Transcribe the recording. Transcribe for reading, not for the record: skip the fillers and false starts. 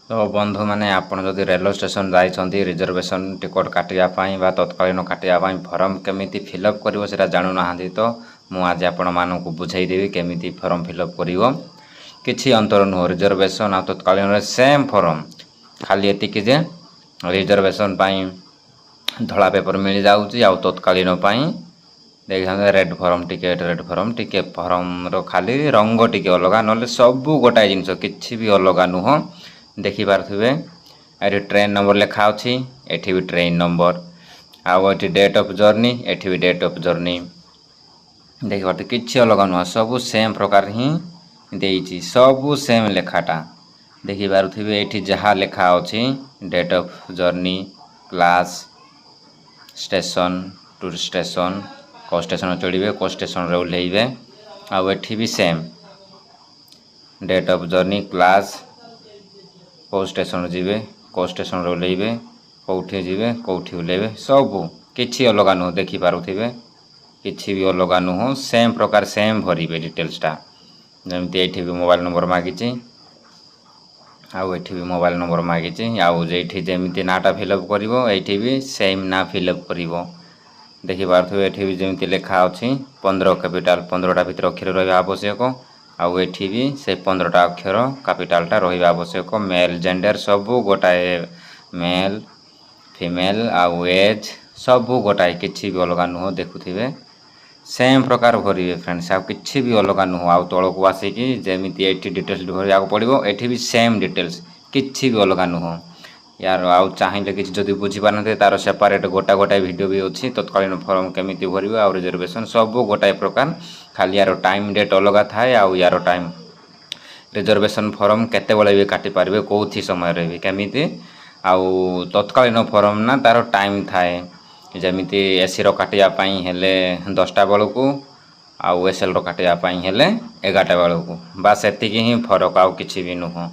तो बंधु मैंने आपड़ जदि रेलवे स्टेशन जाइछन्ति रिजर्वेशन टिकट काटियापाई बा तत्कालीन काटियापाई फॉर्म केमिति फिलअप करिवो सेटा जानु नाहांती तो मु आज आपण मानकु बुझाइदेवी केमिति फॉर्म फिलअप करिवो। किछि अंतर नुह रिजर्वेशन आ तत्कालीन रे सेम फॉर्म खाली एतिकी जे रिजर्वेशन पाई धला पेपर मिल जाउची आ तत्कालीन पाई देखिए रेड फॉर्म टिके फॉर्म रो खाली रंग टिके अलगा नले सबू गोटाए जिनस किछि भी अलगा नुह। देखि पारथिबे एठी ट्रेन नंबर लिखा अछि एठी भी ट्रेन नंबर आउ एठी डेट ऑफ जर्नी एठी भी डेट ऑफ जर्नी देखि पारथे किछि अलगा नुह सबू सेम प्रकार ही देइछि सबू सेम लेखाटा देखि पारथिबे एठी जहा लेखा अछि date of journey class station to station को स्टेशन चढ़िबे को स्टेशन रे ओल्हेइबे आउ एठी भी same date of journey class को स्टेशन जीवे को स्टेशन रे ओल्हेइबे कोठी जीवे कोठी ओल्हेइबे सबू किछि अलगा नुह देखि पारुथिबे किछि भी अलगा नुह सेम प्रकार सेम भरिबे डिटेल्सटा जेमति एठी भी मोबाइल नंबर मागिछि आउ एठी भी मोबाइल नंबर मागिछि आउ जेठी जेमति नाटा फिलअप करिवो एठी भी सेम ना फिलअप करिवो देखि पारथु एठी भी जेमति लेखा अछि 15 कैपिटल 15टा भीतर अक्षर रहबा आवश्यक आउ एठी भी से 15टा अक्षर कैपिटलटा रहबा आवश्यक मेल जेंडर सबु गोटाए मेल फीमेल आउ एज सबु गोटाए किछि भी अलगा नुह देखुथिबे सेम प्रकार भरिबे फ्रेंड्स आ किछि भी अलगा नुह आउ तळकु आसी कि जेमिति एठी डिटेल्स भरिया पड़िबो एठी भी सेम डिटेल्स किछि भी अलगा नुह यार आउ चाहिए किसी जदि बुझी पारते तार सेपरेट गोटा गोटाए वीडियो भी अच्छी तत्कालीन फॉर्म केमिति भरिबे आ रिजर्वेशन सब गोटाए प्रकार खाली यार टाइम डेट अलग थाए आउ यार टाइम रिजर्वेशन फॉर्म केते बेले भी काटि पारबे कोथि समय रे भी केमिति आउ तत्कालीन फॉर्म ना तार टाइम थाए जेमिति एसी रो काटिया पई हेले 10टा बेलकू आउ एसएल रो काटिया पई हेले 11टा बेलकू बस एतिकी ही फरक आउ किछि भी नुह।